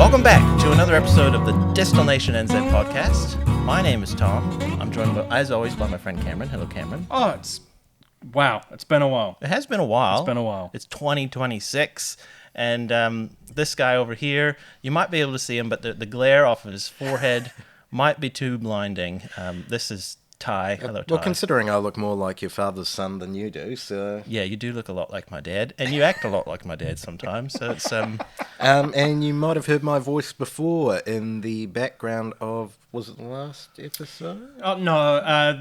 Welcome back to another episode of the Distil-Nation NZ podcast. My name is Tom. I'm joined, as always, by my friend Cameron. Hello, Cameron. Oh, it's been a while. It has been a while. It's been a while. It's 2026, and this guy over here, you might be able to see him, but the glare off of his forehead might be too blinding. This is Ty. Hello, Ty. Well, considering I look more like your father's son than you do, so... Yeah, you do look a lot like my dad, and you act a lot like my dad sometimes, so it's... and you might have heard my voice before in the background of... Was it the last episode? Oh no,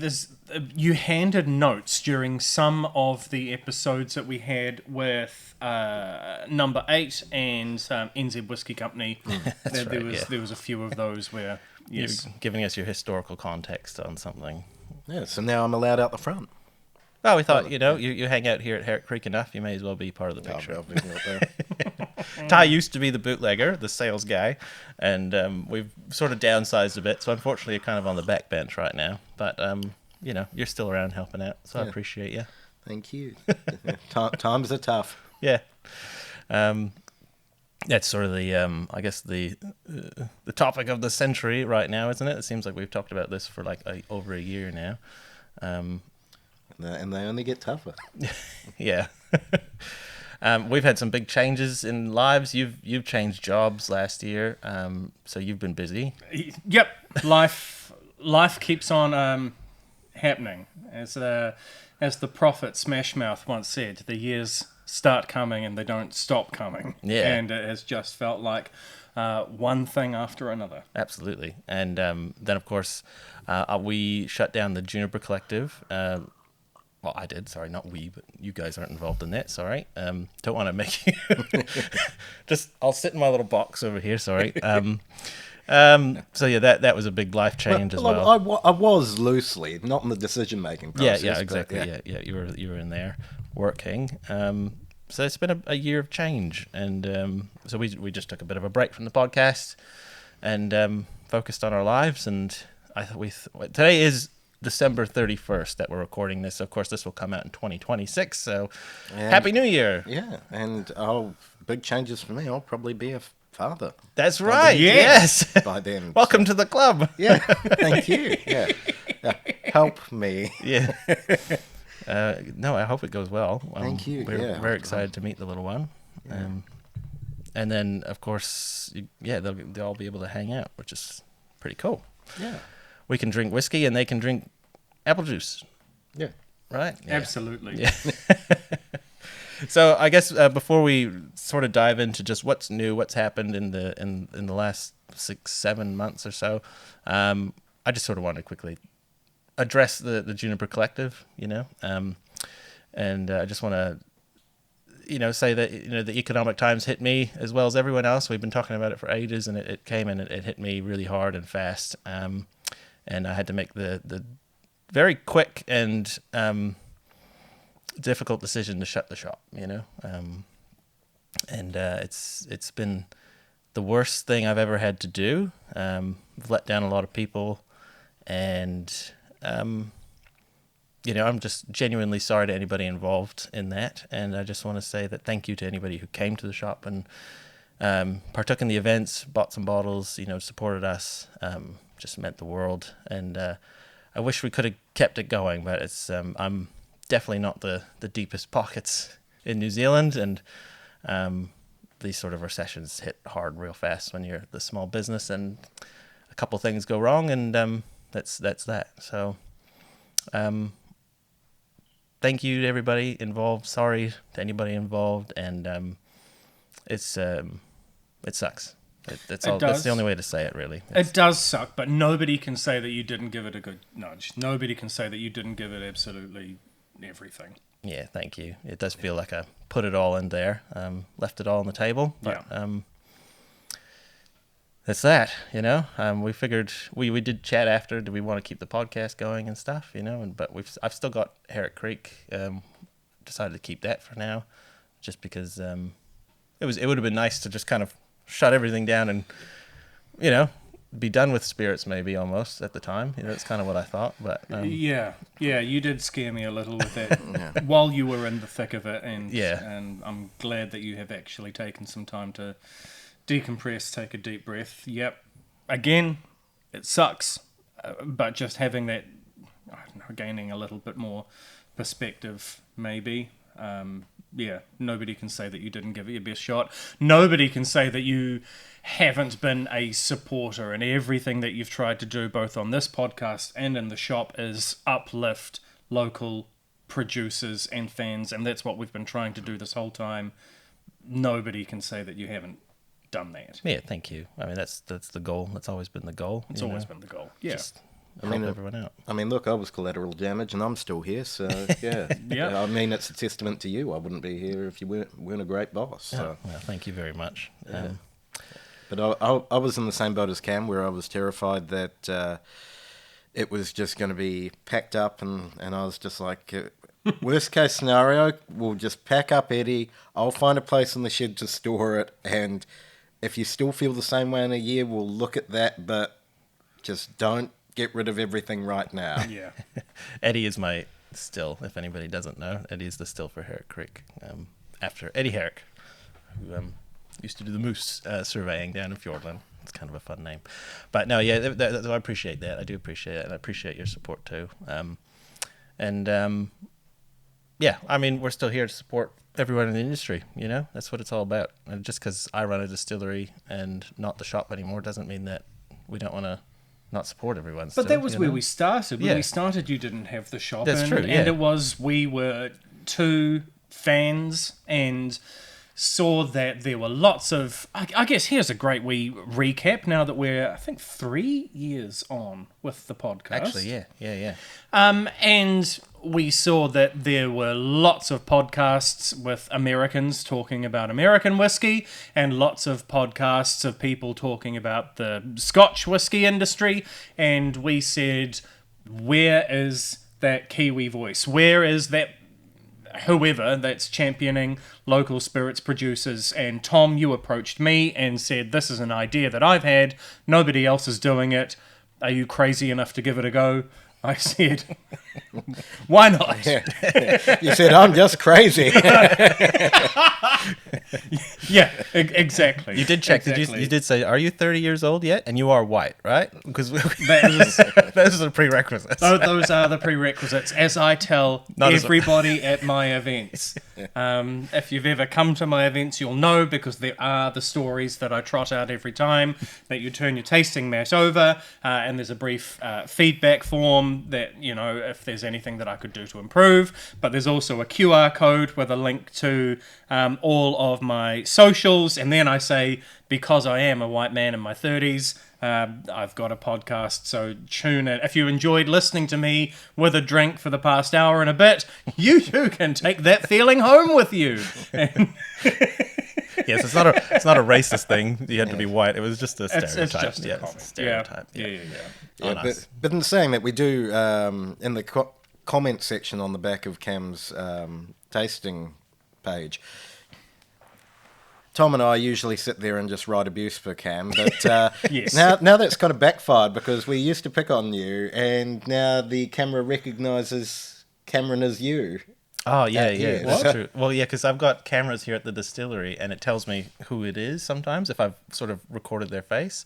you handed notes during some of the episodes that we had with number 8 and NZ Whiskey Company. There was a few of those where yes, You're giving us your historical context on something. Yeah, so now I'm allowed out the front. Well, we thought, you hang out here at Herrick Creek enough, you may as well be part of the picture. I'll be out there. Ty used to be the bootlegger, the sales guy, and we've sort of downsized a bit, so unfortunately you're kind of on the back bench right now. But, you're still around helping out, so I appreciate you. Thank you. Times are tough. Yeah. That's sort of the, I guess, the topic of the century right now, isn't it? It seems like we've talked about this for over a year now. And they only get tougher. Yeah. We've had some big changes in lives. You've changed jobs last year, so you've been busy. Yep, life keeps on happening. As the prophet Smashmouth once said, the years start coming and they don't stop coming. Yeah. And it has just felt like one thing after another. Absolutely. And then, of course, we shut down the Juniper Collective. Well, I did. Sorry, not we, but you guys aren't involved in that. Sorry. Don't want to make you... I'll sit in my little box over here. Sorry. So yeah, that was a big life change as well. I was loosely, not in the decision-making process. Yeah, exactly. Yeah, you were in there working. So it's been a year of change, and so we just took a bit of a break from the podcast and focused on our lives. And I thought today is December 31st that we're recording this. Of course, this will come out in 2026. So Happy New Year! Yeah, and big changes for me. I'll probably be a father. That's right. Yes. By then. Welcome to the club. Yeah. Thank you. Yeah. Help me. Yeah. No, I hope it goes well. Thank you. We're very excited to meet the little one. Yeah. And then, of course, they'll all be able to hang out, which is pretty cool. Yeah. We can drink whiskey and they can drink apple juice. Yeah. Right? Yeah. Absolutely. Yeah. So I guess before we sort of dive into just what's new, what's happened in the last 6-7 months or so, I just sort of want to quickly address the Juniper Collective, and I just want to, say that the economic times hit me as well as everyone else. We've been talking about it for ages, and it came and it hit me really hard and fast, and I had to make the very quick and difficult decision to shut the shop, and it's been the worst thing I've ever had to do. I've let down a lot of people, and I'm just genuinely sorry to anybody involved in that, and I just want to say that thank you to anybody who came to the shop and partook in the events, bought some bottles, supported us, just meant the world, and I wish we could have kept it going, but it's I'm definitely not the deepest pockets in New Zealand, and these sort of recessions hit hard real fast when you're the small business, and a couple things go wrong, and that's that. So thank you to everybody involved. Sorry to anybody involved, and it sucks. That's the only way to say it, really. It does suck, but nobody can say that you didn't give it a good nudge. Nobody can say that you didn't give it absolutely everything. Yeah, thank you. It does feel like I put it all in there, left it all on the table, but that's that, we figured we did chat after, do we want to keep the podcast going and stuff, but I've still got Herrick Creek, decided to keep that for now, just because it would have been nice to just kind of shut everything down and, be done with spirits maybe almost at the time. That's kind of what I thought. But yeah, you did scare me a little with that while you were in the thick of it, and I'm glad that you have actually taken some time to decompress, take a deep breath. Yep. Again, it sucks, but just having that, I don't know, gaining a little bit more perspective, maybe. Yeah, nobody can say that you didn't give it your best shot. Nobody can say that you haven't been a supporter, and everything that you've tried to do, both on this podcast and in the shop, is uplift local producers and fans, and that's what we've been trying to do this whole time. Nobody can say that you haven't done that. Yeah, thank you. I mean, that's the goal. That's always been the goal. It's always been the goal. Yeah. Just help everyone out. I mean, look, I was collateral damage, and I'm still here. So yeah, Yeah. I mean, it's a testament to you. I wouldn't be here if you weren't a great boss. So. Well, thank you very much. Yeah. But I was in the same boat as Cam, where I was terrified that it was just going to be packed up, and I was just like, worst case scenario, we'll just pack up Eddie. I'll find a place in the shed to store it, and if you still feel the same way in a year, we'll look at that, but just don't get rid of everything right now. Yeah. Eddie is my still, if anybody doesn't know. Eddie is the still for Herrick Creek, after Eddie Herrick, who used to do the moose surveying down in Fiordland. It's kind of a fun name. But no, yeah, I appreciate that. I do appreciate it, and I appreciate your support too. Yeah, I mean, we're still here to support everyone in the industry, you know? That's what it's all about. And just because I run a distillery and not the shop anymore doesn't mean that we don't want to not support everyone. But that was where we started. When Yeah. we started, you didn't have the shop. That's true, yeah. And it was, we were two fans and saw that there were lots of... I guess here's a great wee recap now that we're, I think, 3 years on with the podcast. Actually, yeah. And we saw that there were lots of podcasts with Americans talking about American whiskey and lots of podcasts of people talking about the Scotch whiskey industry. And we said, where is that Kiwi voice? Where is that whoever that's championing local spirits producers? And Tom, you approached me and said, this is an idea that I've had. Nobody else is doing it. Are you crazy enough to give it a go? I said, why not? You said, I'm just crazy. Yeah, exactly. You did check. Exactly. You did say, are you 30 years old yet? And you are white, right? Because That those are the prerequisites. those are the prerequisites, as I tell everybody at my events. If you've ever come to my events, you'll know, because there are the stories that I trot out every time, that you turn your tasting mat over and there's a brief feedback form that, you know, if there's anything that I could do to improve. But there's also a QR code with a link to all of my socials. And then I say, because I am a white man in my 30s, I've got a podcast, so tune in. If you enjoyed listening to me with a drink for the past hour and a bit, you too can take that feeling home with you. Yes, it's not a racist thing. You had to be white. It was just a stereotype. It's just a yeah, comment. it's a stereotype. Yeah. Oh, Yeah, nice. but in saying that, we do, in the comment section on the back of Cam's tasting page, Tom and I usually sit there and just write abuse for Cam, but Yes. now that's kind of backfired, because we used to pick on you, and now the camera recognises Cameron as you. Oh, yeah, you. that's What? true. Well, yeah, because I've got cameras here at the distillery, and it tells me who it is sometimes if I've sort of recorded their face.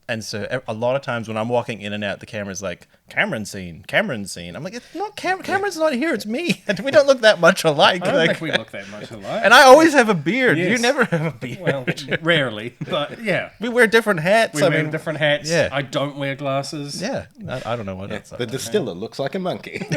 And so a lot of times when I'm walking in and out, the camera's like, Cameron scene. I'm like, it's not Cameron's not here, it's me. And we don't look that much alike. I don't like, think we look that much alike. and I always have a beard. Yes. You never have a beard. Well, rarely, but yeah. We wear different hats. We wear different hats. yeah. I don't wear glasses. Yeah, I don't know what else. The distiller looks like a monkey.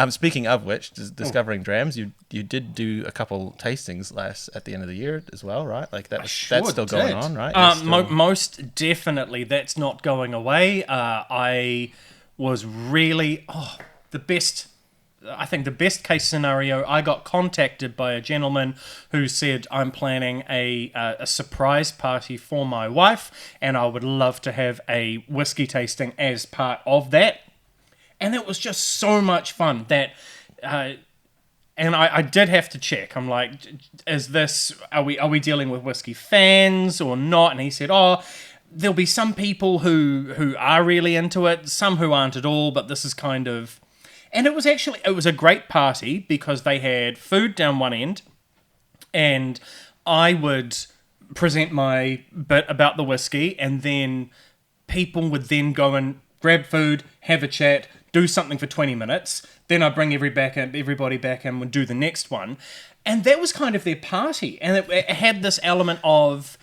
Speaking of which, discovering drams, you did do a couple tastings at the end of the year as well, right? Like that's still going on, right? You're still- Most definitely, that's not going away. I was really the best. I think the best case scenario, I got contacted by a gentleman who said, I'm planning a surprise party for my wife, and I would love to have a whiskey tasting as part of that. And it was just so much fun that, and I did have to check. I'm like, are we dealing with whiskey fans or not? And he said, there'll be some people who are really into it, some who aren't at all, but this is kind of... And it was a great party, because they had food down one end, And I would present my bit about the whiskey, and then people would then go and grab food, have a chat, do something for 20 minutes. Then I bring everybody back and would do the next one. And that was kind of their party. And it had this element of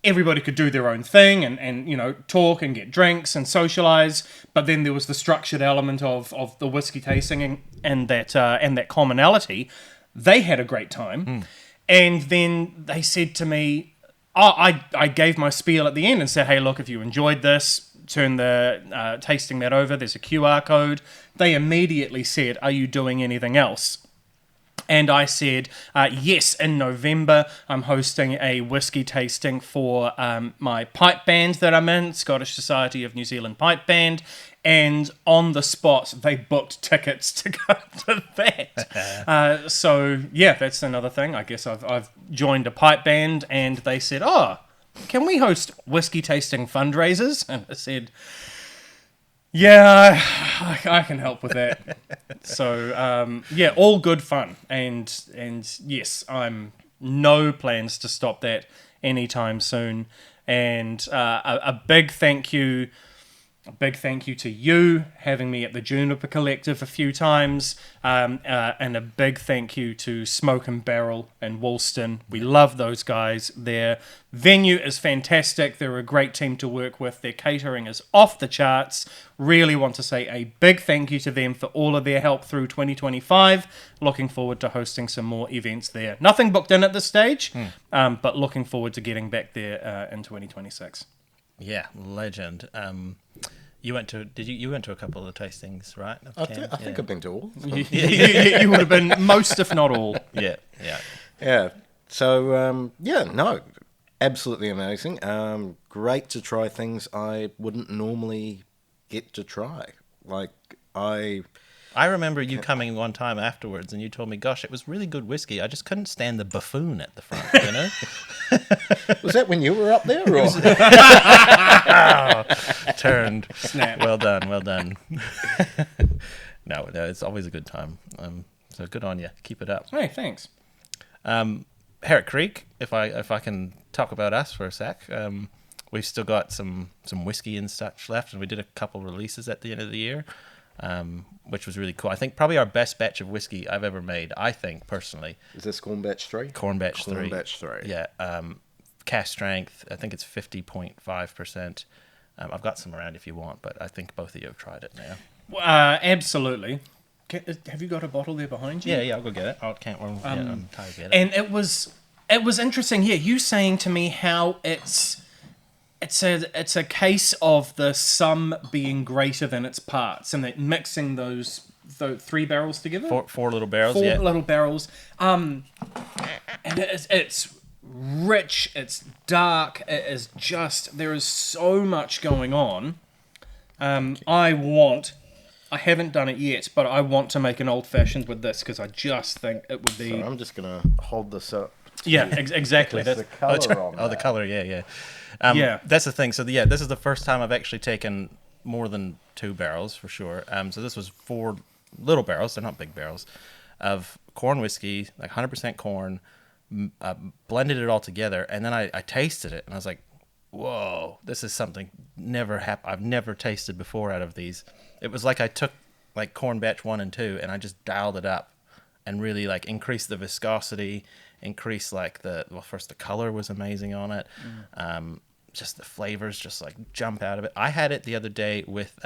everybody could do their own thing and you know, talk and get drinks and socialise. But then there was the structured element of the whiskey tasting and that commonality. They had a great time. And then they said to me, I gave my spiel at the end and said, hey, look, if you enjoyed this, turn the tasting that over. There's a QR code. They immediately said, are you doing anything else? And I said, yes, in November, I'm hosting a whiskey tasting for my pipe band that I'm in, Scottish Society of New Zealand Pipe Band. And on the spot, they booked tickets to go to that. So, yeah, that's another thing. I guess I've joined a pipe band, and they said, oh, can we host whiskey tasting fundraisers? And I said, yeah, I can help with that. So, yeah, all good fun. And yes, I'm no plans to stop that anytime soon. And a big thank you to you having me at the Juniper Collective a few times, and a big thank you to Smoke and Barrel in Woolston. We love those guys. Their venue is fantastic. They're a great team to work with. Their catering is off the charts. Really want to say a big thank you to them for all of their help through 2025. Looking forward to hosting some more events there. Nothing booked in at this stage, but looking forward to getting back there in 2026. Yeah, legend. You went to you went to a couple of the tastings, right? I think I've been to all. You would have been most, if not all. Yeah. Yeah. So no, absolutely amazing. Great to try things I wouldn't normally get to try. Like I remember you coming one time afterwards, and you told me, "Gosh, it was really good whiskey. I just couldn't stand the buffoon at the front." You know. Was that when you were up there? Or? Turned. Snap. Well done. No, it's always a good time. So good on you. Keep it up. Hey, thanks. Herrick Creek, if I can talk about us for a sec, we've still got some whiskey and such left, and we did a couple releases at the end of the year, which was really cool. I think probably our best batch of whiskey I've ever made, I think, personally. Is this Corn Batch 3? Corn Batch 3. Corn Batch 3. Yeah. Cask strength, I think it's 50.5%. I've got some around if you want, but I think both of you have tried it now. Absolutely. Have you got a bottle there behind you? Yeah, I'll go get it. I'm tired to get it. And it was interesting. Yeah, you saying to me how it's a case of the sum being greater than its parts, and that mixing those three barrels together. Four little barrels. Four little barrels. And it's rich. It's dark. It is just, there is so much going on. I haven't done it yet, but I want to make an old fashioned with this because I just think it would be. So I'm just gonna hold this up. Yeah, exactly. That's the color on. The color. Yeah. That's the thing. So this is the first time I've actually taken more than 2 barrels for sure. So this was 4 little barrels. They're not big barrels of corn whiskey, like 100% corn. Blended it all together, and then I tasted it, and I was like, "Whoa, this is something I've never tasted before out of these." It was like I took like Corn Batch 1 and 2, and I just dialed it up, and really like increased the viscosity, increased like first the color was amazing on it, just the flavors just like jump out of it. I had it the other day with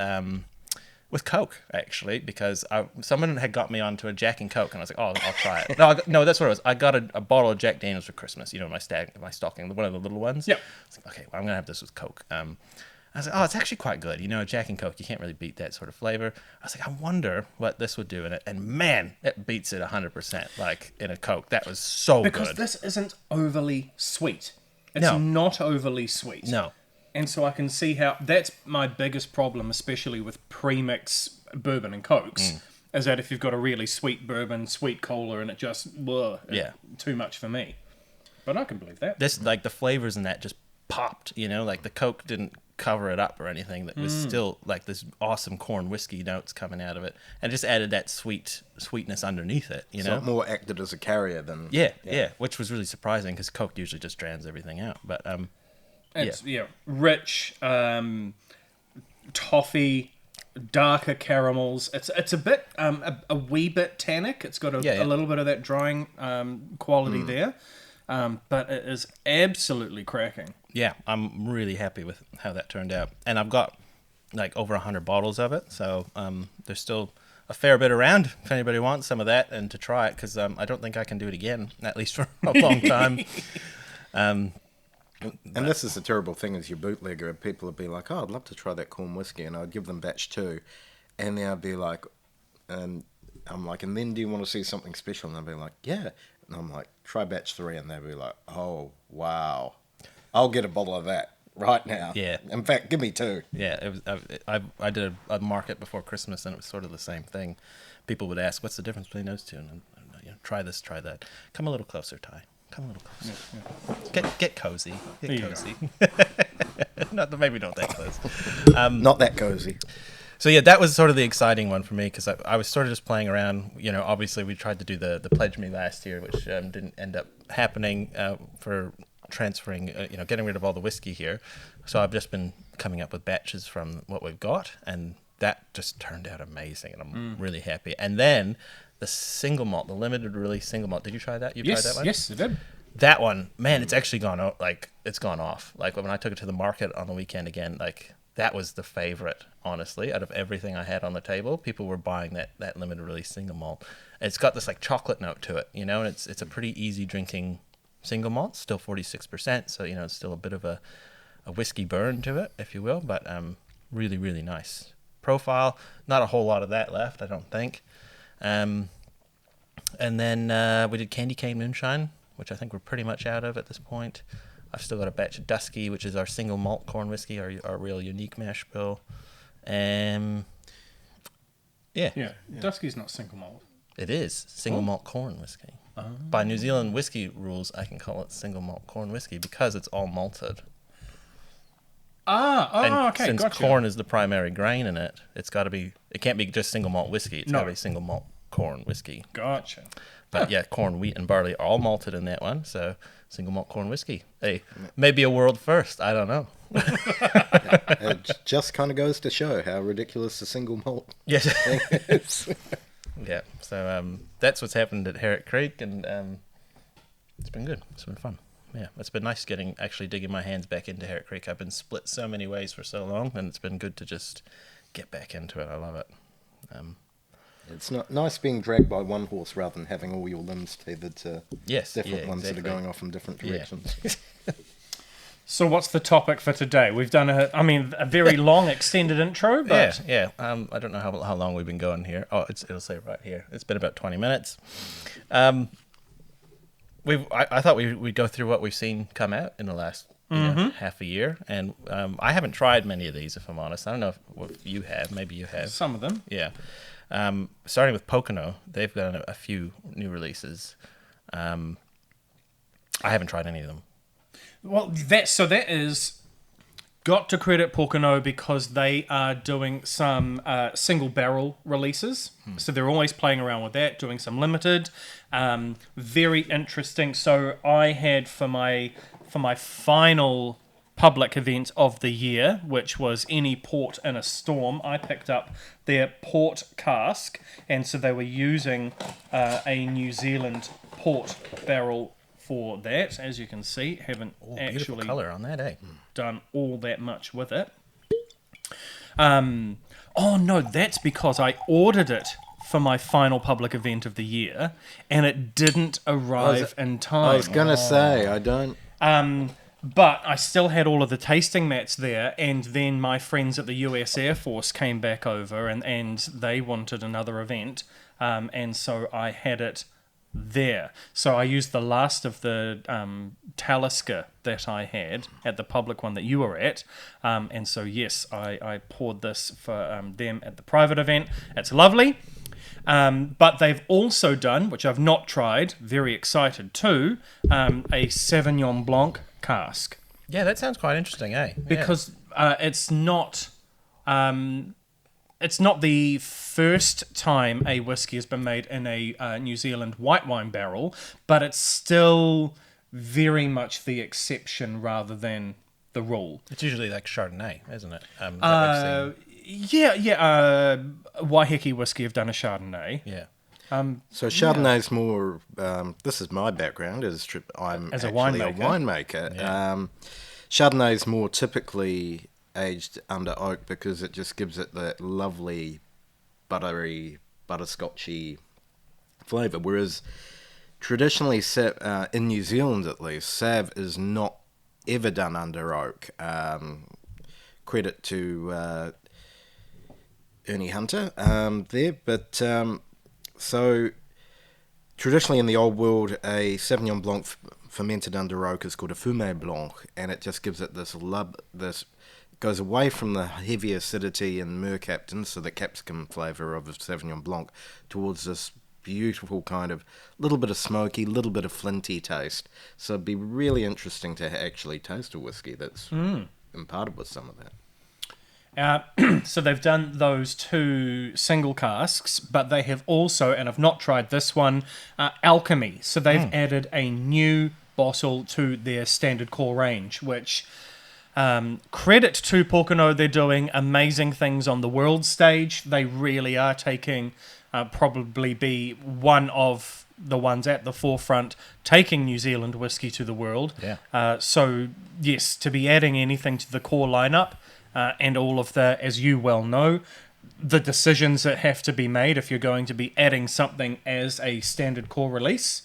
Coke, actually, because someone had got me onto a Jack and Coke, and I was like, "Oh, I'll try it." No, that's what it was. I got a bottle of Jack Daniels for Christmas. You know, my stocking, one of the little ones. Yeah. I was like, okay, well, I'm gonna have this with Coke. I was like, "Oh, it's actually quite good." You know, Jack and Coke, you can't really beat that sort of flavor. I was like, I wonder what this would do in it, and man, it beats it 100%. Like in a Coke, that was so good. Because this isn't overly sweet. It's not overly sweet. No. And so I can see how that's my biggest problem, especially with premix bourbon and Cokes, is that if you've got a really sweet bourbon, sweet cola, and it just too much for me. But I can believe that. This, like the flavors in that just popped. Like the Coke didn't cover it up or anything. That was still like this awesome corn whiskey notes coming out of it, and just added that sweetness underneath it. So it more acted as a carrier than Yeah, which was really surprising because Coke usually just drowns everything out. But It's rich, toffee, darker caramels. It's a bit a wee bit tannic. It's got a little bit of that drying quality there, but it is absolutely cracking. Yeah, I'm really happy with how that turned out, and I've got like over 100 bottles of it, so there's still a fair bit around if anybody wants some of that and to try it, because I don't think I can do it again, at least for a long time. And this is the terrible thing as your bootlegger. People would be like, oh, I'd love to try that corn whiskey, and I'd give them batch 2, and they'd be like, and I'm like, and then do you want to see something special? And they'd be like, yeah. And I'm like, try batch 3, and they'd be like, oh, wow. I'll get a bottle of that right now. Yeah. In fact, give me 2. Yeah, it was. I did a market before Christmas, and it was sort of the same thing. People would ask, "What's the difference between those two?" And try this, try that. Come a little closer, Ty. Come a little closer. Yeah. Get cozy. Get cozy. Maybe not that close. Not that cozy. So yeah, that was sort of the exciting one for me, because I was sort of just playing around. Obviously we tried to do the Pledge Me last year, which didn't end up happening for transferring, getting rid of all the whiskey here. So I've just been coming up with batches from what we've got, and that just turned out amazing, and I'm really happy. And then the single malt, the limited release single malt. Did you try that? You tried that one? Yes, I did. That one, man, it's actually gone out. Like, it's gone off. Like, when I took it to the market on the weekend again, like, that was the favorite, honestly, out of everything I had on the table. People were buying that limited release single malt. And it's got this like chocolate note to it, and it's a pretty easy drinking single malt, still 46%, so it's still a bit of a whiskey burn to it, if you will, but really, really nice profile. Not a whole lot of that left, I don't think. And then we did Candy Cane Moonshine, which I think we're pretty much out of at this point. I've still got a batch of Dusky, which is our single malt corn whiskey, our real unique mash bill. Yeah. Dusky's not single malt. It is single malt corn whiskey. By New Zealand whiskey rules, I can call it single malt corn whiskey because it's all malted. Okay, since gotcha. corn is the primary grain in it, it can't be just single malt whiskey. It's got to be single malt corn whiskey. Gotcha. But yeah, corn, wheat, and barley are all malted in that one, so single malt corn whiskey. Hey, maybe a world first. I don't know. It just kind of goes to show how ridiculous the single malt Yes. thing is. Yeah, so that's what's happened at Herrick Creek, and it's been good. It's been fun. Yeah, it's been nice actually digging my hands back into Herrick Creek. I've been split so many ways for so long, and it's been good to just get back into it. I love it. It's not nice being dragged by one horse rather than having all your limbs tethered to different ones that are going off in different directions. Yeah. So what's the topic for today? We've done a very long extended intro, but Yeah. I don't know how long we've been going here. Oh, it'll say right here. It's been about 20 minutes. I thought we'd go through what we've seen come out in the last half a year, and I haven't tried many of these, if I'm honest. I don't know if you have. Maybe you have. some of them. Yeah. Starting with Pocono, they've got a few new releases. I haven't tried any of them. Well, that is got to credit Pocono because they are doing some single barrel releases. So they're always playing around with that, doing some limited. Very interesting. So I had for my final public event of the year, which was Any Port in a Storm, I picked up their port cask, and so they were using a New Zealand port barrel for that. As you can see, haven't actually color on that, eh? done all that much with it. Oh no, that's because I ordered it for my final public event of the year, and it didn't arrive in time. I was going to say, I don't... But I still had all of the tasting mats there, and then my friends at the US Air Force came back over, and they wanted another event, and so I had it there. So I used the last of the Talisker that I had at the public one that you were at, and so yes, I poured this for them at the private event. It's lovely. But they've also done, which I've not tried, very excited too, a Sauvignon Blanc cask. Yeah, that sounds quite interesting, eh? because it's not the first time a whiskey has been made in a New Zealand white wine barrel, but it's still very much the exception rather than the rule. It's usually like Chardonnay, isn't it? Waiheke whiskey have done a Chardonnay. Yeah. So Chardonnay's more. This is my background. I'm As a actually winemaker. a winemaker. Yeah. Chardonnay's more typically aged under oak because it just gives it that lovely, buttery, butterscotchy flavour. Whereas traditionally, in New Zealand at least, Sav is not ever done under oak. Credit to Ernie Hunter there, but so traditionally in the old world, a Sauvignon Blanc fermented under oak is called a Fumé Blanc, and it just gives it this goes away from the heavy acidity and mercaptan, so the capsicum flavour of a Sauvignon Blanc, towards this beautiful kind of little bit of smoky, little bit of flinty taste. So it'd be really interesting to actually taste a whiskey that's imparted with some of that. So they've done those 2 single casks, but they have also, and I've not tried this one, Alchemy. So they've added a new bottle to their standard core range, which credit to Pōkeno, they're doing amazing things on the world stage. They really are taking, probably be one of the ones at the forefront, taking New Zealand whiskey to the world. Yeah. So yes, to be adding anything to the core lineup, and all of the, as you well know, the decisions that have to be made if you're going to be adding something as a standard core release.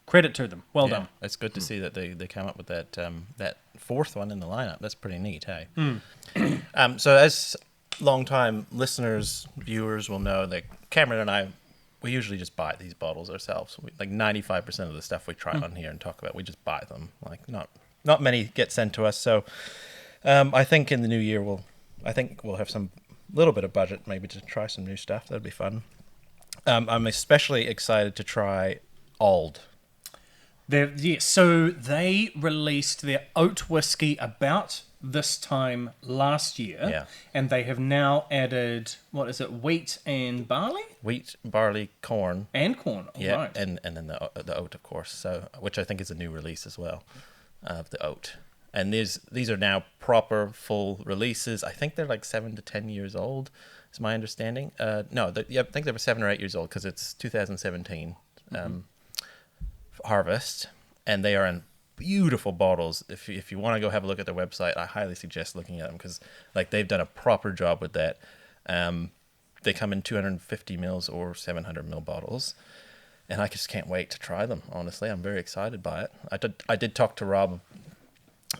Credit to them. Well done. It's good to see that they came up with that that 4th one in the lineup. That's pretty neat, hey? So as long-time listeners, viewers will know that Cameron and I, we usually just buy these bottles ourselves. Like 95% of the stuff we try on here and talk about, we just buy them. Like not many get sent to us, so... I think in the new year we'll have some little bit of budget maybe to try some new stuff. That'd be fun. I'm especially excited to try Ald. So they released their oat whiskey about this time last year, and they have now added, what is it, wheat and barley? Wheat, barley, corn. And corn, right. And then the oat, of course, so which I think is a new release as well of the oat. And these are now proper full releases. I think they're like 7 to 10 years old, is my understanding. I think they were 7 or 8 years old because it's 2017 harvest, and they are in beautiful bottles. If you want to go have a look at their website, I highly suggest looking at them because like they've done a proper job with that. They come in 250 mils or 700 mil bottles, and I just can't wait to try them. Honestly, I'm very excited by it. I did talk to Rob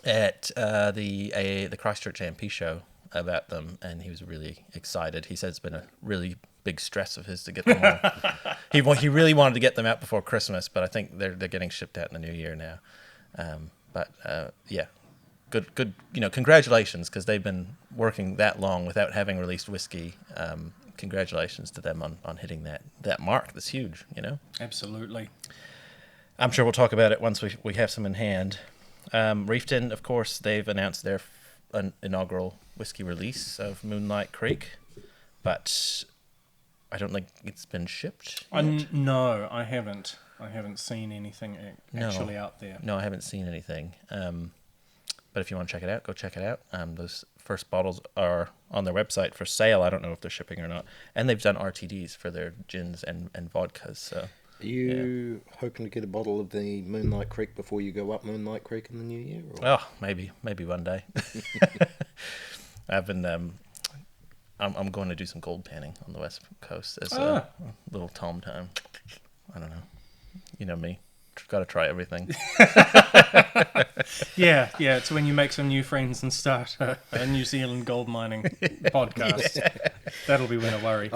at the Christchurch AMP show about them, and he was really excited. He said it's been a really big stress of his to get them all. He really wanted to get them out before Christmas, but I think they're getting shipped out in the new year now. Good. Congratulations, because they've been working that long without having released whiskey. Congratulations to them on hitting that mark. That's huge. Absolutely. I'm sure we'll talk about it once we have some in hand. Reefton, of course, they've announced their inaugural whiskey release of Moonlight Creek, but I don't think it's been shipped yet. No, I haven't. I haven't seen anything actually out there. No, I haven't seen anything. But if you want to check it out, go check it out. Those first bottles are on their website for sale. I don't know if they're shipping or not. And they've done RTDs for their gins and vodkas, so... Are you hoping to get a bottle of the Moonlight Creek before you go up Moonlight Creek in the new year? Or? Oh, maybe one day. I've been, I'm going to do some gold panning on the West Coast as a little Tom time. I don't know. You know me. Got to try everything. Yeah. It's when you make some new friends and start a New Zealand gold mining podcast. Yeah. That'll be when I worry.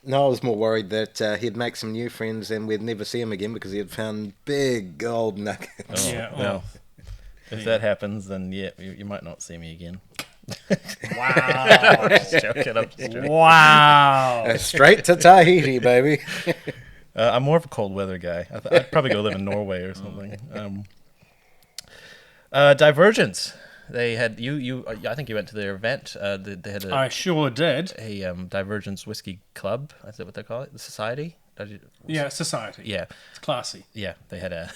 No, I was more worried that he'd make some new friends and we'd never see him again because he had found big gold nuggets. Well, if that happens, then you might not see me again. Wow. Just joking. Wow. Straight to Tahiti, baby. I'm more of a cold weather guy. I'd probably go live in Norway or something. Divergence. They had you. I think you went to their event. They had I sure did. a Divergence Whiskey Club. Is that what they call it? The Society. Yeah, society. Yeah, It's classy. yeah. They had a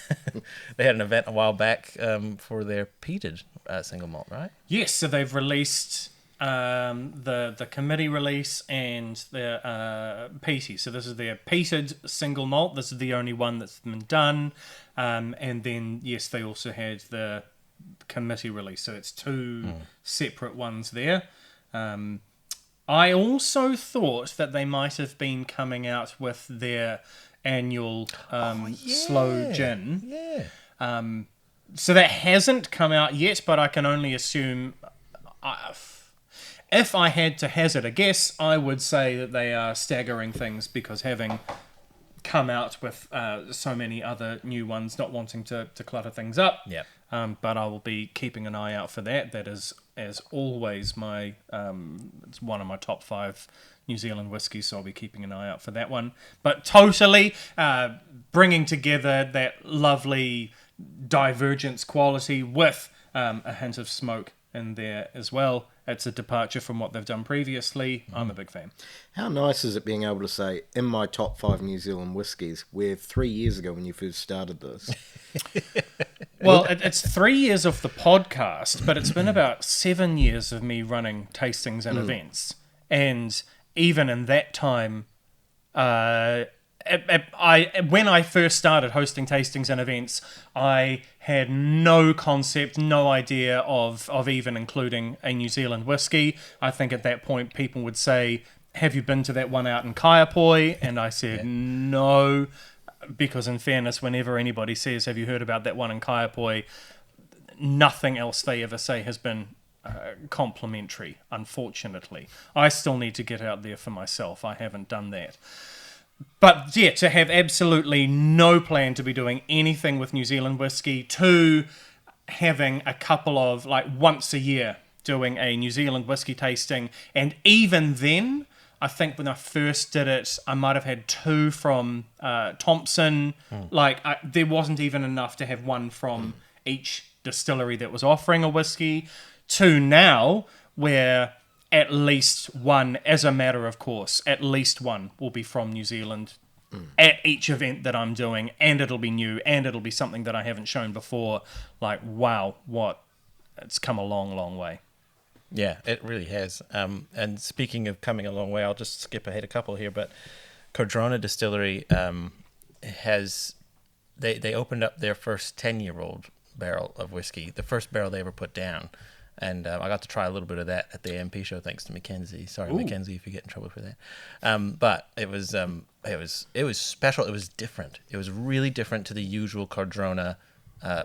they had an event a while back for their peated single malt, right? Yes, so they've released the committee release and their peaty. So this is their peated single malt. This is the only one that's been done. And then, yes, they also had the committee release. So it's two separate ones there. I also thought that they might have been coming out with their annual slow gin. Yeah. So that hasn't come out yet, but I can only assume... if I had to hazard a guess, I would say that they are staggering things because having come out with so many other new ones, not wanting to clutter things up. Yeah. But I will be keeping an eye out for that. That is, as always, my it's one of my top 5 New Zealand whiskies, so I'll be keeping an eye out for that one. But totally bringing together that lovely divergence quality with a hint of smoke in there as well. It's a departure from what they've done previously. I'm a big fan. How nice is it being able to say, in my top 5 New Zealand whiskies, where 3 years ago when you first started this? Well, it's 3 years of the podcast, but it's been about 7 years of me running tastings and events. And even in that time, when I first started hosting tastings and events, I had no concept, no idea of even including a New Zealand whiskey. I think at that point people would say, have you been to that one out in Kaiapoi? And I said, no, because in fairness, whenever anybody says, have you heard about that one in Kaiapoi, nothing else they ever say has been complimentary, unfortunately. I still need to get out there for myself. I haven't done that. But yeah, to have absolutely no plan to be doing anything with New Zealand whiskey, to having a couple of, like, once a year doing a New Zealand whiskey tasting, and even then, I think when I first did it, I might have had 2 from Thompson. There wasn't even enough to have one from each distillery that was offering a whiskey, to now, where at least one, as a matter of course, at least one will be from New Zealand at each event that I'm doing, and it'll be new, and it'll be something that I haven't shown before. Like, wow, it's come a long, long way. Yeah, it really has. And speaking of coming a long way, I'll just skip ahead a couple here, but Cardrona Distillery they opened up their first 10-year-old barrel of whiskey, the first barrel they ever put down. And I got to try a little bit of that at the AMP show, thanks to Mackenzie. Sorry, Ooh. Mackenzie, if you get in trouble for that. But it was special. It was different. It was really different to the usual Cardrona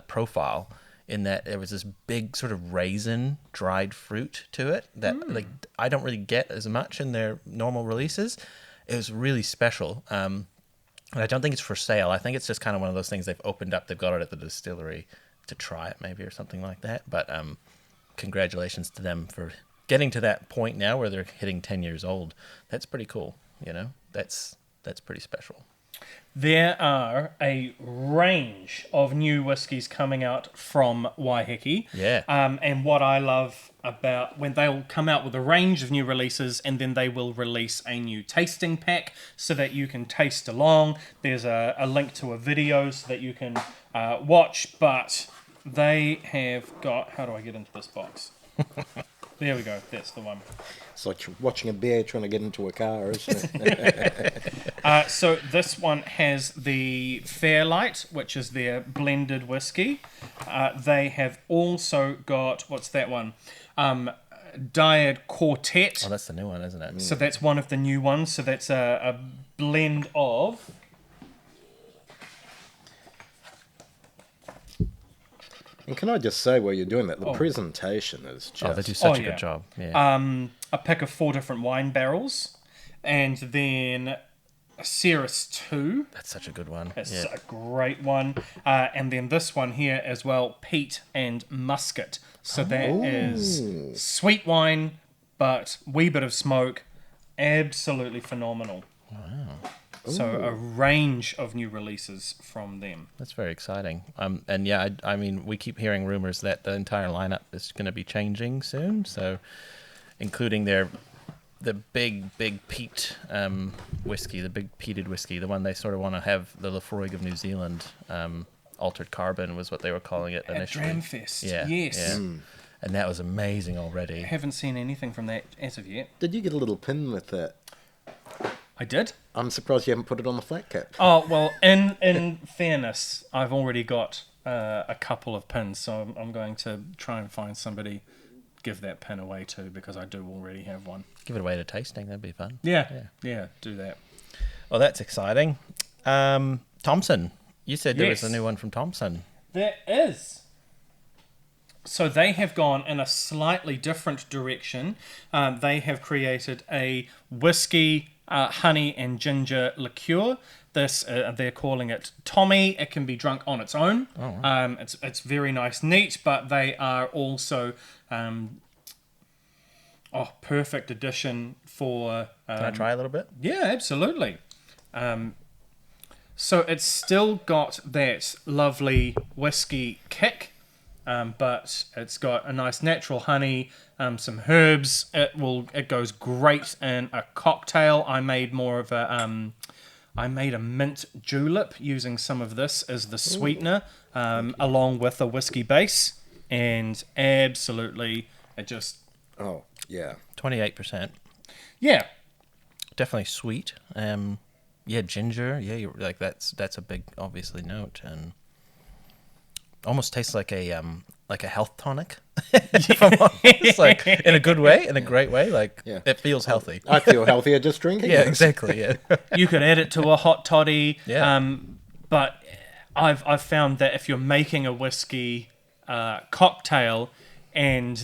profile, in that there was this big sort of raisin dried fruit to it that I don't really get as much in their normal releases. It was really special. And I don't think it's for sale. I think it's just kind of one of those things they've opened up. They've got it at the distillery to try it maybe or something like that. But congratulations to them for getting to that point now where they're hitting 10 years old. That's pretty cool. That's pretty special. There are a range of new whiskies coming out from Waiheke. Yeah. And what I love about when they'll come out with a range of new releases, and then they will release a new tasting pack so that you can taste along. There's a link to a video so that you can watch, but they have got... How do I get into this box? There we go. That's the one. It's like watching a bear trying to get into a car, isn't it? So this one has the Fairlight, which is their blended whiskey. They have also got... What's that one? Dyad Quartet. Oh, that's the new one, isn't it? So that's one of the new ones. So that's a blend of... And can I just say while you're doing that, the presentation is just... Oh, they do such a good job. Yeah. A pick of 4 different wine barrels, and then a Ceres 2. That's such a good one. That's a great one. And then this one here as well, Peat and Muscat. So that is sweet wine, but wee bit of smoke. Absolutely phenomenal. Wow. So a range of new releases from them. That's very exciting. And yeah, I mean, we keep hearing rumors that the entire lineup is going to be changing soon. So, including the big peat whiskey, the big peated whiskey, the one they sort of want to have, the Lafroig of New Zealand, altered carbon was what they were calling it initially. At Dramfest, Yeah, yes. yeah. And that was amazing already. I haven't seen anything from that as of yet. Did you get a little pin with that? I did. I'm surprised you haven't put it on the flat cap. Oh, well, in fairness, I've already got a couple of pins, so I'm going to try and find somebody, give that pin away to, because I do already have one. Give it away at a tasting, that'd be fun. Yeah, do that. Well, that's exciting. Thompson, you said there was Yes. a new one from Thompson. There is. So they have gone in a slightly different direction. They have created a whiskey, honey and ginger liqueur. This they're calling it Tommy. It can be drunk on its own. Oh, wow. It's very nice, neat, but they are also perfect addition for. Can I try a little bit? Yeah, absolutely. So it's still got that lovely whiskey kick, but it's got a nice natural honey, some herbs. It goes great in a cocktail. I made a mint julep using some of this as the sweetener, along with a whiskey base, and absolutely it just Oh, yeah. 28%. yeah. Definitely sweet. Yeah, ginger. Yeah, you're like that's a big obviously note, and almost tastes like a health tonic. If I'm honest, like in a good way, in a great way. Like Yeah. it feels healthy. I feel healthier just drinking Yeah, this. exactly. Yeah. You could add it to a hot toddy. Yeah. But I've found that if you're making a whiskey cocktail and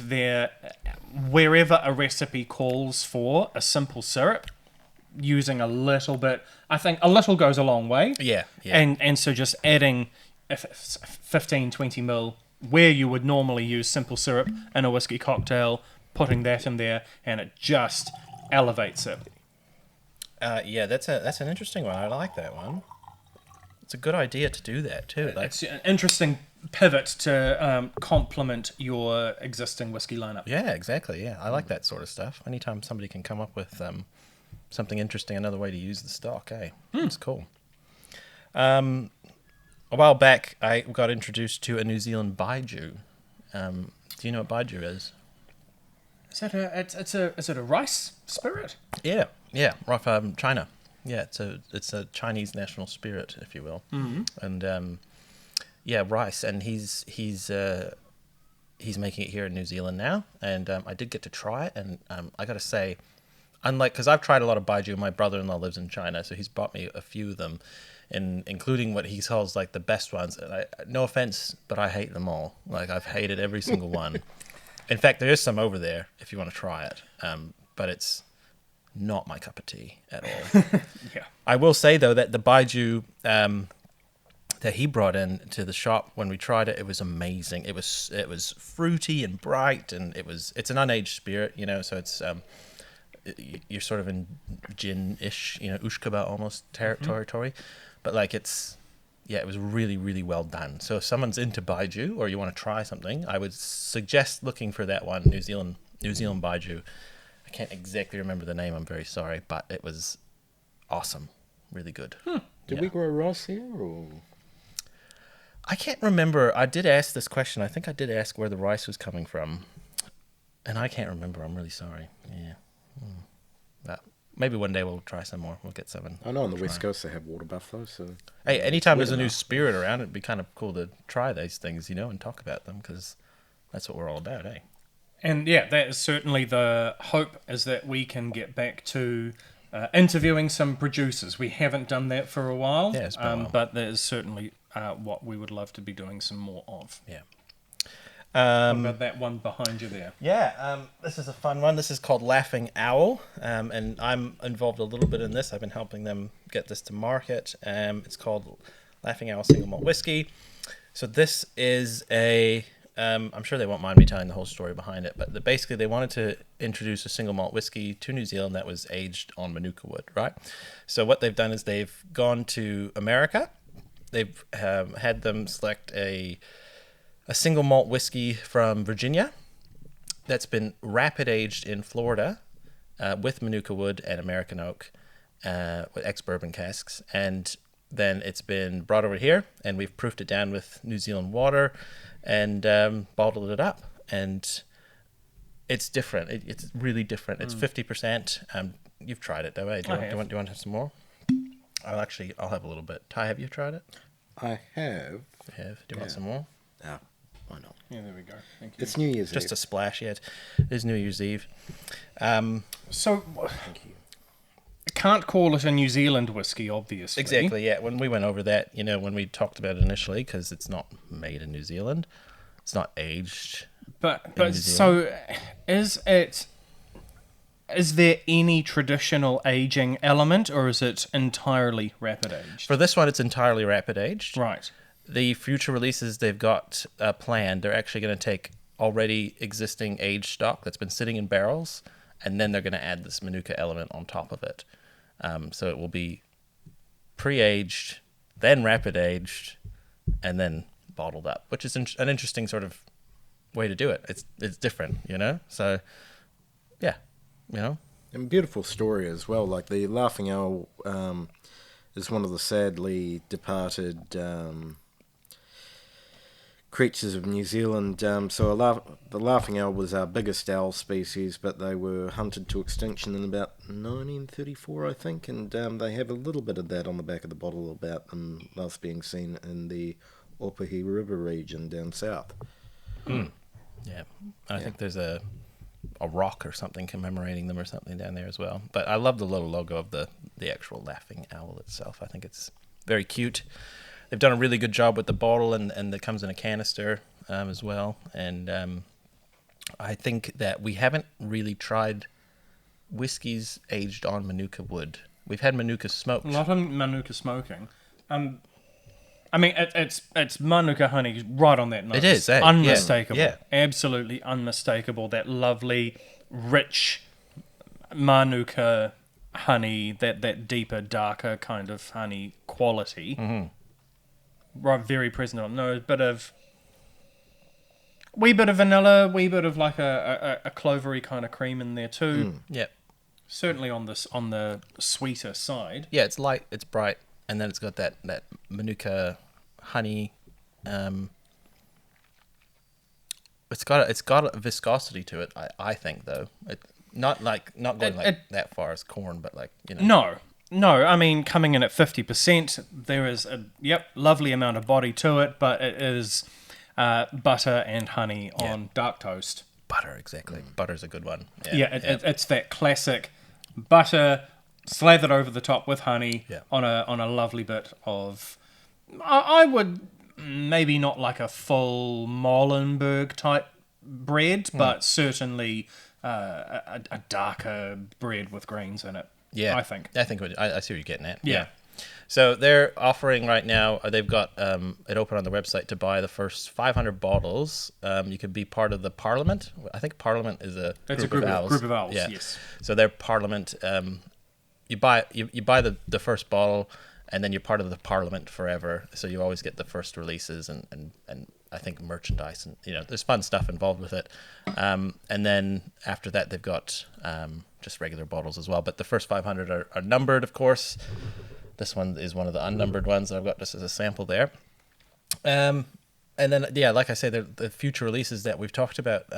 wherever a recipe calls for a simple syrup, using a little bit, I think a little goes a long way. Yeah. Yeah. And so just adding 15, 20 mil where you would normally use simple syrup in a whiskey cocktail, putting that in there, and it just elevates it. Yeah, that's an interesting one. I like that one. It's a good idea to do that too. Like, It's an interesting pivot to complement your existing whiskey lineup. yeah, exactly. Yeah, I like that sort of stuff. Anytime somebody can come up with something interesting, another way to use the stock, it's cool. A while back, I got introduced to a New Zealand Baiju. Do you know what Baiju is? Is it a rice spirit? Yeah, right from China. Yeah, it's a Chinese national spirit, if you will. Mm-hmm. And rice, and he's making it here in New Zealand now, and I did get to try it, and I got to say, unlike, because I've tried a lot of Baiju, my brother-in-law lives in China, so he's bought me a few of them, and including what he calls like the best ones. And no offense, but I hate them all. Like I've hated every single one. In fact, there is some over there if you want to try it, but it's not my cup of tea at all. Yeah. I will say though that the Baiju that he brought in to the shop when we tried it, it was amazing. It was fruity and bright, and it's an unaged spirit, so it's you're sort of in gin-ish, ushkaba almost territory, but like it was really, really well done. So if someone's into Baiju or you want to try something, I would suggest looking for that one, New Zealand Baiju. I can't exactly remember the name, I'm very sorry, but it was awesome. Really good. Did we grow rice here, or? I can't remember. I did ask this question. I think I did ask where the rice was coming from, and I can't remember. I'm really sorry. Yeah. But maybe one day we'll try some more. We'll get some. I know on the West Coast they have water buffalo, so... Hey, anytime there's a new spirit around, it'd be kind of cool to try these things, and talk about them, because that's what we're all about, eh? And yeah, that is certainly the hope, is that we can get back to interviewing some producers. We haven't done that for a while, Yeah, it's been a while. but that is certainly what we would love to be doing some more of. Yeah. What about that one behind you there? Yeah, this is a fun one. This is called Laughing Owl, and I'm involved a little bit in this. I've been helping them get this to market. It's called Laughing Owl Single Malt Whiskey. So this is a I'm sure they won't mind me telling the whole story behind it, but basically they wanted to introduce a single malt whiskey to New Zealand that was aged on Manuka wood, right? So what they've done is they've gone to America. They've had them select a single malt whiskey from Virginia that's been rapid aged in Florida with Manuka wood and American oak with ex-bourbon casks, and then it's been brought over here, and we've proofed it down with New Zealand water and bottled it up. And it's different. It's really different. It's 50%. You've tried it, though, eh? Do you want to have some more? I'll have a little bit. Ty, have you tried it? I have. You have. Do you want some more? Yeah, why not? Yeah, there we go. Thank you. It's New Year's Just Eve. a splash, yeah. It is New Year's Eve. So, Thank you. can't call it a New Zealand whiskey, obviously. Exactly, yeah. When we went over that, when we talked about it initially, because it's not made in New Zealand, it's not aged. But New so, is there any traditional aging element, or is it entirely rapid aged? For this one, it's entirely rapid aged. Right. The future releases they've got planned, they're actually going to take already existing aged stock that's been sitting in barrels, and then they're going to add this Manuka element on top of it. So it will be pre-aged, then rapid aged, and then bottled up, which is an interesting sort of way to do it. It's different, So, yeah, And beautiful story as well. Like the Laughing Owl is one of the sadly departed creatures of New Zealand. The Laughing Owl was our biggest owl species, but they were hunted to extinction in about 1934, I think, and they have a little bit of that on the back of the bottle about them last being seen in the Opuhi River region down south. Yeah. I think there's a rock or something commemorating them or something down there as well. But I love the little logo of the actual Laughing Owl itself. I think it's very cute. They've done a really good job with the bottle, and it comes in a canister as well. And I think that we haven't really tried whiskies aged on Manuka wood. We've had Manuka smoked. A lot of Manuka smoking. I mean, it's Manuka honey right on that nose. It is, eh? Unmistakable. Yeah. Absolutely unmistakable. That lovely, rich Manuka honey, that deeper, darker kind of honey quality. Mm-hmm. Right, very present on nose. Wee bit of vanilla, wee bit of like a clovery kind of cream in there too. Yeah. Certainly on the sweeter side. Yeah, it's light, it's bright, and then it's got that Manuka honey. It's got a viscosity to it. I think though, not going that far as corn, but No. I mean, coming in at 50%, there is a lovely amount of body to it, but it is butter and honey on dark toast. Butter, exactly. Butter's a good one. It's that classic butter slathered over the top with honey on a lovely bit of. I would maybe not like a full Molenberg type bread, but certainly a darker bread with greens in it. Yeah, I think. I see what you're getting at. Yeah. So they're offering right now. They've got it open on the website to buy the first 500 bottles. You can be part of the Parliament. I think Parliament is a group of owls. Group of owls. Yeah. Yes. So their Parliament. You buy the first bottle, and then you're part of the Parliament forever. So you always get the first releases and I think merchandise, and there's fun stuff involved with it. And then after that, they've got just regular bottles as well. But the first 500 are numbered, of course. This one is one of the unnumbered ones that I've got just as a sample there. And then, like I say, the future releases that we've talked about,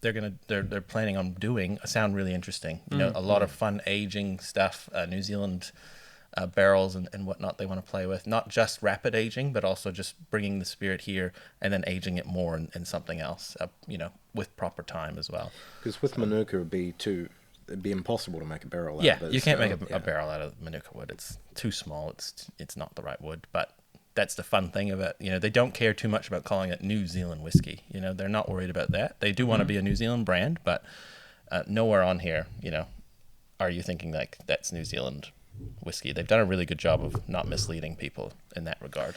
they're planning on doing sound really interesting. A lot of fun aging stuff, New Zealand barrels and whatnot they want to play with. Not just rapid aging, but also just bringing the spirit here and then aging it more in something else, with proper time as well. Because with Manuka, it'd be impossible to make a barrel out of it. You can't make a barrel out of Manuka wood. It's too small. It's not the right wood. But that's the fun thing of it. They don't care too much about calling it New Zealand whiskey. They're not worried about that. They do want to be a New Zealand brand, but nowhere on here, are you thinking like that's New Zealand whiskey. They've done a really good job of not misleading people in that regard.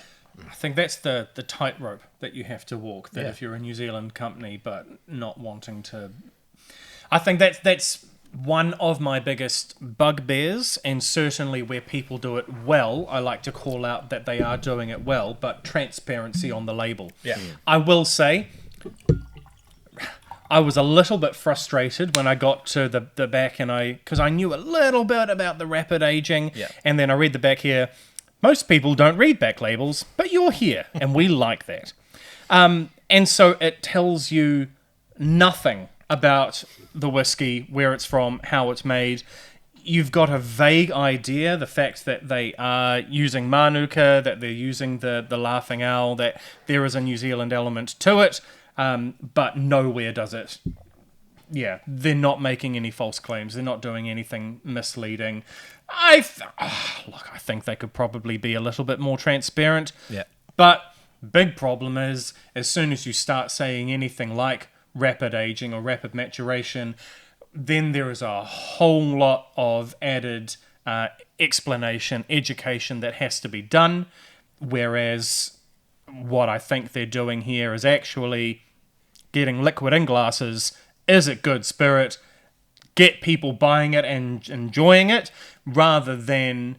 I think that's the tightrope that you have to walk. That Yeah. if you're a New Zealand company but not wanting to, I think that's one of my biggest bugbears, and certainly where people do it well, I like to call out that they are doing it well, but transparency on the label. Yeah. I will say, I was a little bit frustrated when I got to the back, and because I knew a little bit about the rapid aging, Yeah. and then I read the back here. Most people don't read back labels, but you're here, and we like that. And so it tells you nothing about the whiskey, where it's from, how it's made. You've got a vague idea, the fact that they are using Manuka, that they're using the Laughing Owl, that there is a New Zealand element to it, but nowhere does it. Yeah, they're not making any false claims. They're not doing anything misleading. I think they could probably be a little bit more transparent. Yeah. But big problem is, as soon as you start saying anything like rapid aging or rapid maturation, then there is a whole lot of added explanation, education that has to be done. Whereas what I think they're doing here is actually getting liquid in glasses. Is it good spirit? Get people buying it and enjoying it, rather than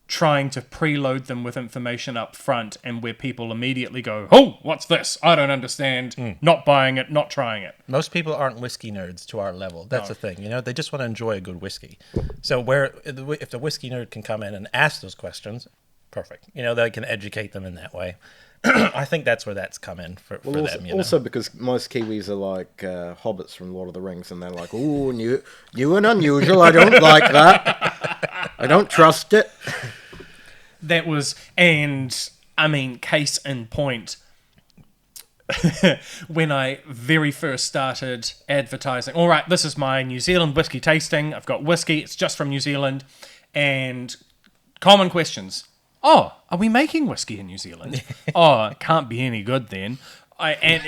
trying to preload them with information up front, and where people immediately go, oh, what's this? I don't understand. Not buying it, not trying it. Most people aren't whiskey nerds to our level. That's the thing, they just want to enjoy a good whiskey. So if the whiskey nerd can come in and ask those questions, perfect. They can educate them in that way. I think that's where that's come in for them. Also because most Kiwis are like hobbits from Lord of the Rings, and they're like, "Oh, new and unusual. I don't like that. I don't trust it." That was, and I mean, case in point, when I very first started advertising, all right, this is my New Zealand whiskey tasting. I've got whiskey. It's just from New Zealand, and common questions. Oh, are we making whiskey in New Zealand? Oh, it can't be any good then. And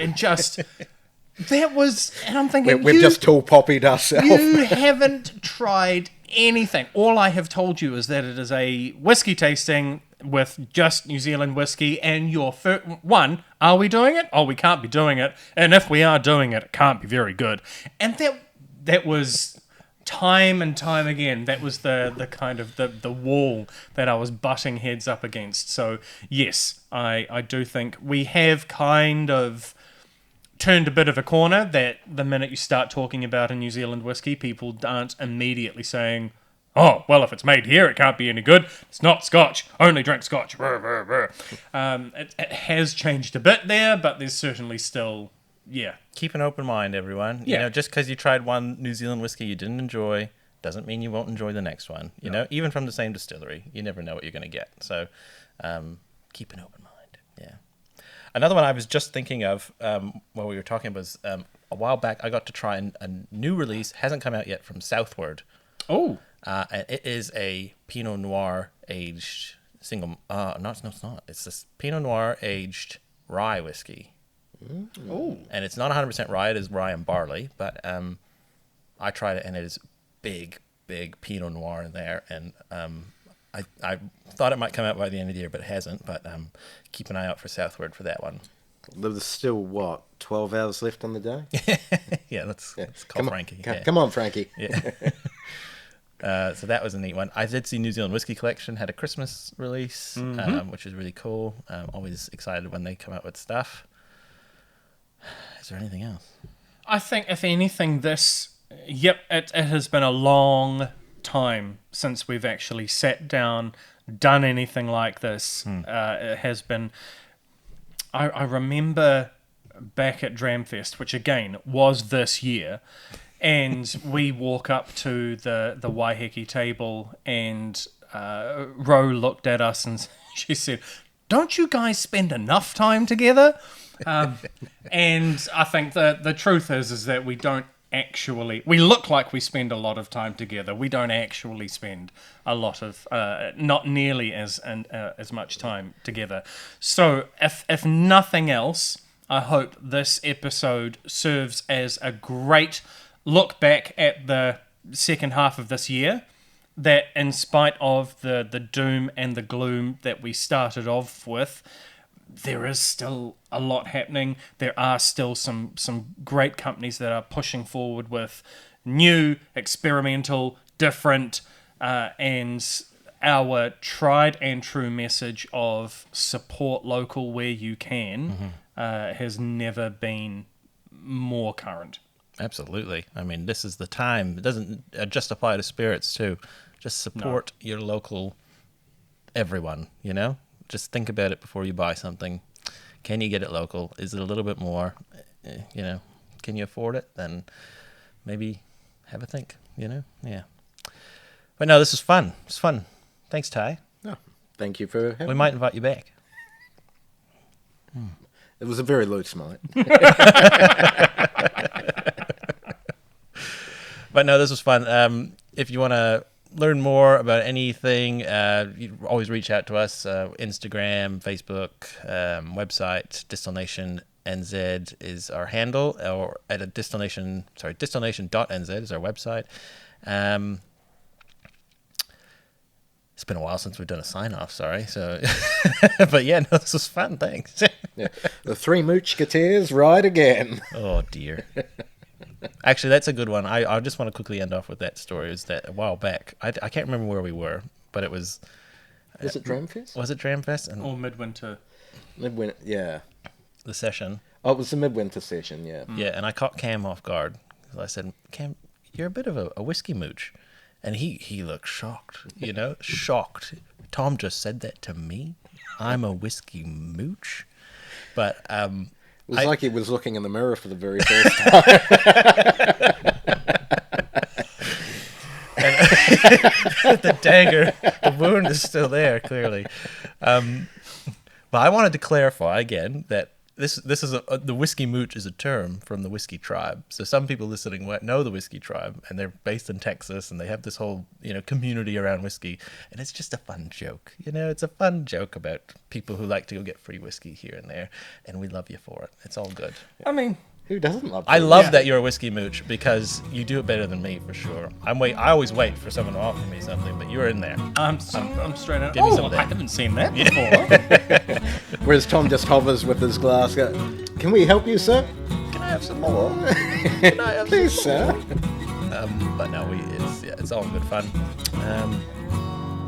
I'm thinking, We've just tall poppied ourselves. You haven't tried anything. All I have told you is that it is a whiskey tasting with just New Zealand whiskey, and your one, are we doing it? Oh, we can't be doing it. And if we are doing it, it can't be very good. And that was time and time again. That was the kind of the wall that I was butting heads up against. So yes, I do think we have kind of turned a bit of a corner, that the minute you start talking about a New Zealand whiskey, people aren't immediately saying, oh, well, if it's made here, it can't be any good. It's not Scotch. Only drink Scotch. It has changed a bit there, but there's certainly still, yeah. Keep an open mind, everyone. Yeah. Just because you tried one New Zealand whiskey you didn't enjoy doesn't mean you won't enjoy the next one. You know, even from the same distillery, you never know what you're going to get. So keep an open mind. Yeah. Another one I was just thinking of while we were talking was a while back I got to try a new release, hasn't come out yet, from Southward. Oh. And it is a Pinot Noir aged single. No, it's not. It's this Pinot Noir aged rye whiskey. Oh. And it's not 100% rye. It is rye and barley. But I tried it, and it is big Pinot Noir in there. And I thought it might come out by the end of the year, but it hasn't. But keep an eye out for Southward for that one. There's still, 12 hours left on the day? Yeah, let's call Frankie. Come on, Frankie. Yeah. So that was a neat one. I did see New Zealand Whiskey Collection had a Christmas release, which is really cool. Always excited when they come out with stuff. Is there anything else? I think, if anything, it has been a long time since we've actually sat down, done anything like this. It has been... I remember back at Dramfest, which again was this year, and we walk up to the Waiheke table, and Ro looked at us and she said, "Don't you guys spend enough time together?" And I think the truth is that we don't actually... We look like we spend a lot of time together. We don't actually spend a lot of... not nearly as much time together. So if nothing else, I hope this episode serves as a great look back at the second half of this year, that in spite of the doom and the gloom that we started off with, there is still a lot happening. There are still some great companies that are pushing forward with new, experimental, different, and our tried and true message of support local where you can has never been more current. Absolutely. I mean, this is the time. It doesn't just apply to spirits too. Just support your local everyone, you know? Just think about it before you buy something. Can you get it local? Is it a little bit more, you know, can you afford it? Then maybe have a think, you know? Yeah. But no, this is fun. It's fun. Thanks, Ty. No, thank you for having We me. might invite you back. It was a very loose night. But no, this was fun. If you want to learn more about anything, you always reach out to us. Instagram, Facebook, website, Distil-Nation NZ is our handle, or at a Distil-Nation.nz is our website. It's been a while since we've done a sign-off, sorry. So, but yeah, no, this was fun, thanks. Yeah. The Three Moochketeers ride again. Oh, dear. Actually, that's a good one. I just want to quickly end off with that story. It was that a while back. I can't remember where we were, but it was... Was it Dramfest? Was it Dramfest? And Or midwinter. Midwinter, yeah. the session. Oh, it was the midwinter session, yeah. Yeah, and I caught Cam off guard. I said, Cam, you're a bit of a whiskey mooch. And he looked shocked, you know, shocked. Tom just said that to me. I'm a whiskey mooch. But It was like he was looking in the mirror for the very first time. the dagger, the wound is still there, clearly. But I wanted to clarify again that this is the whiskey mooch is a term from the whiskey tribe. So some people listening know the whiskey tribe, and they're based in Texas, and they have this whole community around whiskey, and it's just a fun joke. It's a fun joke about people who like to go get free whiskey here and there, and we love you for it. It's all good. I mean, Who doesn't love I that? love that you're a whiskey mooch because you do it better than me for sure. I always wait for someone to offer me something, but you're in there. I'm straight out. Give me some of I that. haven't seen that before. Whereas Tom just hovers with his glass. Can we help you, sir? Can I have some more? Can I have Please, some sir. more? But no, it's all good fun.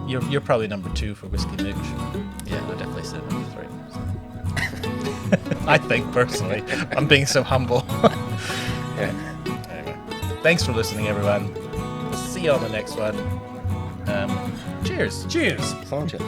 You're probably number 2 for whiskey mooch. Yeah, I definitely said number 3. So. I think personally, I'm being so humble. Yeah. Anyway, thanks for listening, everyone. See you on the next one. Cheers. Cheers. Sanchez.